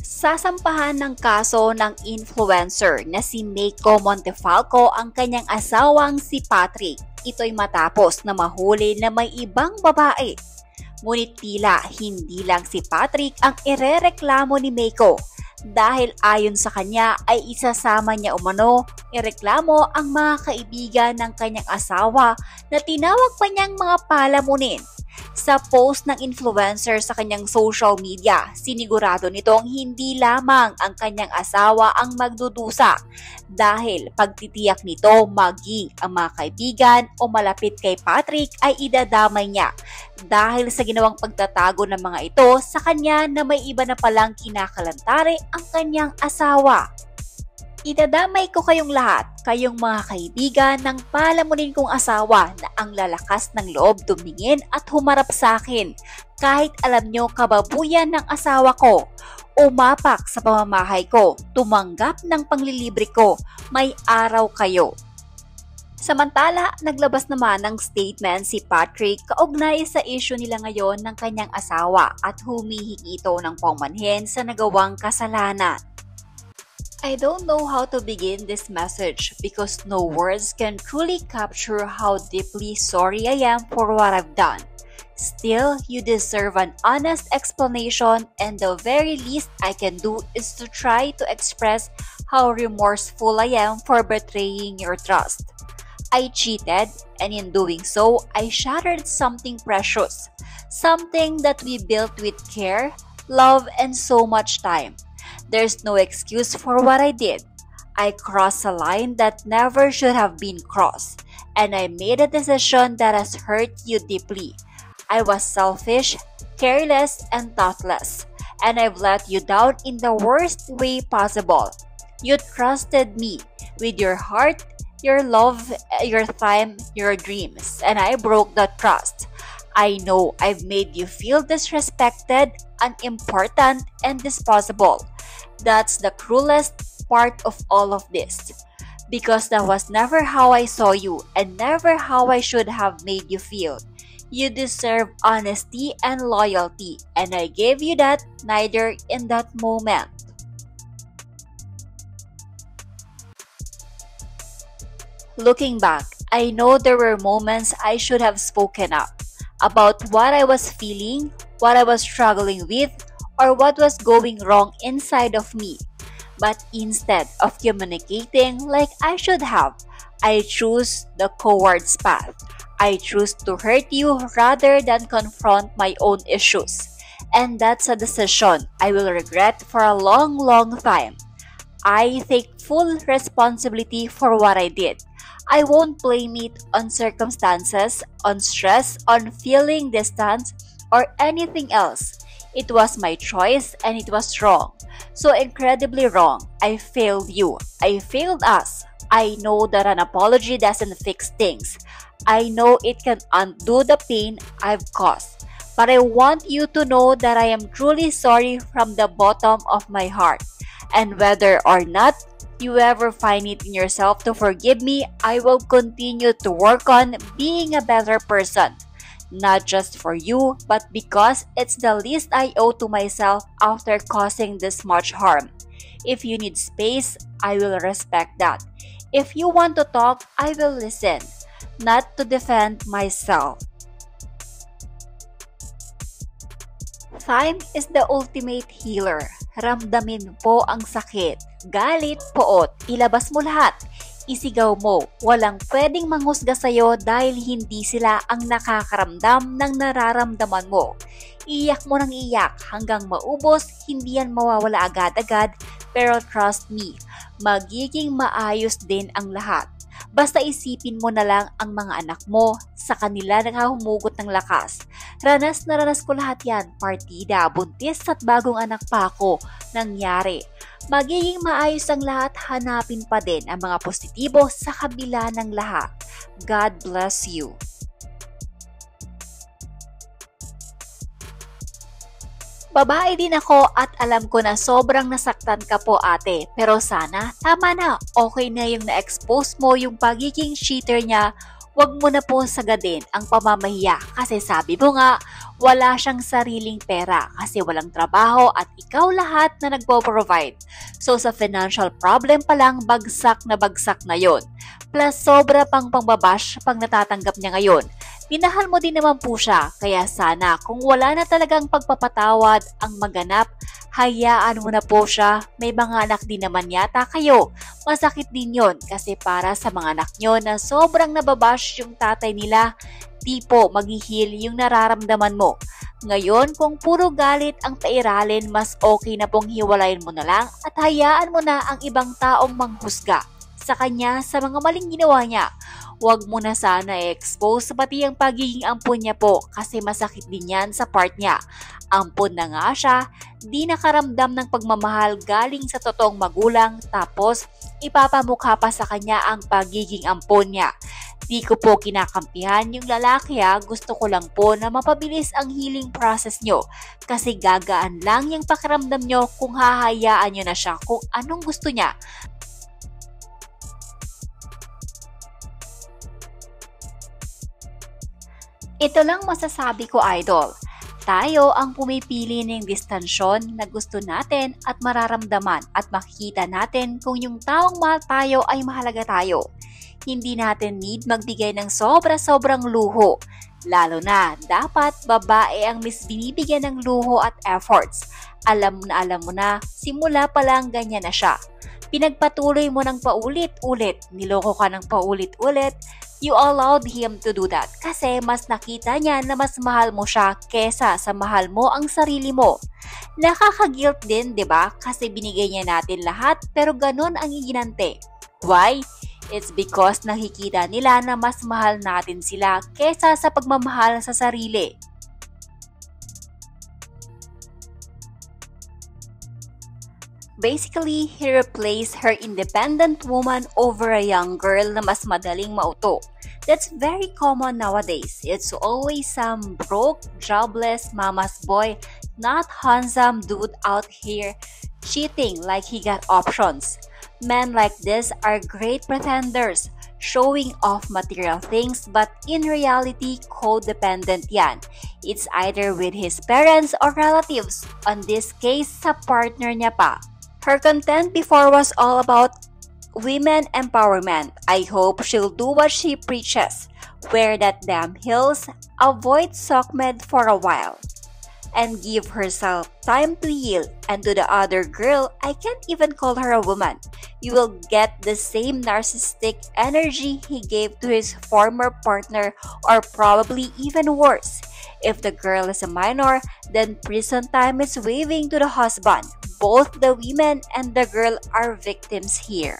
Sasampahan ng kaso ng influencer na si Meiko Montefalco ang kanyang asawang si Patrick. Ito'y matapos na mahuli na may ibang babae. Ngunit tila hindi lang si Patrick ang irereklamo ni Meiko dahil ayon sa kanya ay isasama niya umano ireklamo ang mga kaibigan ng kanyang asawa na tinawag pa niyang mga palamunin. Sa post ng influencer sa kanyang social media, sinigurado nitong hindi lamang ang kanyang asawa ang magdudusa dahil pagtitiyak nito maging ang mga kaibigan o malapit kay Patrick ay idadamay niya dahil sa ginawang pagtatago ng mga ito sa kanya na may iba na palang kinakalantare ang kanyang asawa. Idadamay ko kayong lahat, kayong mga kaibigan ng palamunin kong asawa na ang lalakas ng loob tumingin at humarap sa akin kahit alam nyo kababuyan ng asawa ko. Umapak sa pamamahay ko, tumanggap ng panglilibre ko, may araw kayo. Samantala, naglabas naman ng statement si Patrick kaugnay sa issue nila ngayon ng kanyang asawa at humihingi ito ng paumanhin sa nagawang kasalanan. I don't know how to begin this message because no words can truly capture how deeply sorry I am for what I've done. Still, you deserve an honest explanation and the very least I can do is to try to express how remorseful I am for betraying your trust. I cheated and in doing so, I shattered something precious, something that we built with care, love, and so much time. There's no excuse for what I did. I crossed a line that never should have been crossed, and I made a decision that has hurt you deeply. I was selfish, careless, and thoughtless, and I've let you down in the worst way possible. You trusted me with your heart, your love, your time, your dreams, and I broke that trust. I know I've made you feel disrespected, unimportant, and disposable. That's the cruelest part of all of this. Because that was never how I saw you and never how I should have made you feel. You deserve honesty and loyalty, and I gave you that neither in that moment. Looking back, I know there were moments I should have spoken up about what I was feeling, what I was struggling with, or what was going wrong inside of me. But instead of communicating like I should have, I chose the coward's path. I chose to hurt you rather than confront my own issues. And that's a decision I will regret for a long, long time. I take full responsibility for what I did. I won't blame it on circumstances, on stress, on feeling distance, or anything else. It was my choice and it was wrong. So incredibly wrong. I failed you. I failed us. I know that an apology doesn't fix things. I know it can undo the pain I've caused. But I want you to know that I am truly sorry from the bottom of my heart. And whether or not you ever find it in yourself to forgive me, I will continue to work on being a better person. Not just for you, but because it's the least I owe to myself after causing this much harm. If you need space, I will respect that. If you want to talk, I will listen, not to defend myself. Time is the ultimate healer. Ramdamin po ang sakit, galit, poot, ilabas mo lahat. Isigaw mo, walang pwedeng manghusga sa'yo dahil hindi sila ang nakakaramdam ng nararamdaman mo. Iyak mo ng iyak hanggang maubos, hindi yan mawawala agad-agad, pero trust me, magiging maayos din ang lahat. Basta isipin mo na lang ang mga anak mo, sa kanila naghahumugot ng lakas. Ranas na ranas ko lahat yan, partida, buntis at bagong anak pa ako, nangyari. Magiging maayos ang lahat, hanapin pa din ang mga positibo sa kabila ng lahat. God bless you. Babae din ako at alam ko na sobrang nasaktan ka po ate, pero sana tama na, okay na yung na-expose mo yung pagiging cheater niya, wag mo na po sagadin ang pamamahiya kasi sabi mo nga, Wala siyang sariling pera kasi walang trabaho at ikaw lahat na nagpo-provide. So sa financial problem pa lang, bagsak na yon. Plus sobra pang pangbabash pang natatanggap niya ngayon. Minahal mo din naman po siya, kaya sana kung wala na talagang pagpapatawad ang maganap, hayaan mo na po siya. May mga anak din naman yata kayo. Masakit din yon kasi para sa mga anak nyo na sobrang nababash yung tatay nila, di po maghihil yung nararamdaman mo. Ngayon, kung puro galit ang pairalin, mas okay na pong hiwalayin mo na lang at hayaan mo na ang ibang taong manghusga sa kanya sa mga maling ginawa niya. Huwag mo na sana i-expose pati ang pagiging ampon niya po kasi masakit din yan sa part niya. Ampon na nga siya, di nakaramdam ng pagmamahal galing sa totoong magulang tapos ipapamukha pa sa kanya ang pagiging ampon niya. Di ko po kinakampihan yung lalaki gusto ko lang po na mapabilis ang healing process nyo kasi gagaan lang yung pakiramdam nyo kung hahayaan nyo na siya kung anong gusto niya. Ito lang masasabi ko, idol. Tayo ang pumipili ng distansyon na gusto natin at mararamdaman at makikita natin kung yung taong mahal tayo ay mahalaga tayo. Hindi natin need magbigay ng sobra-sobrang luho. Lalo na, dapat babae ang binibigyan ng luho at efforts. Alam mo na, simula pa lang ganyan na siya. Pinagpatuloy mo ng paulit-ulit, niloko ka ng paulit-ulit, you allowed him to do that kasi mas nakita niya na mas mahal mo siya kesa sa mahal mo ang sarili mo. Nakaka-guilt din, 'di ba? Kasi binigay niya natin lahat pero ganun ang iginante. Why? It's because nakikita nila na mas mahal natin sila kesa sa pagmamahal sa sarili. Basically, he replaced her independent woman over a young girl na mas madaling mauto. That's very common nowadays. It's always some broke, jobless mama's boy, not handsome dude out here cheating like he got options. Men like this are great pretenders, showing off material things but in reality, codependent yan. It's either with his parents or relatives. On this case, sa partner niya pa. Her content before was all about women empowerment. I hope she'll do what she preaches. Wear that damn heels, avoid SOCMED for a while, and give herself time to heal. And to the other girl, I can't even call her a woman. You will get the same narcissistic energy he gave to his former partner or probably even worse. If the girl is a minor, then prison time is waving to the husband. Both the women and the girl are victims here.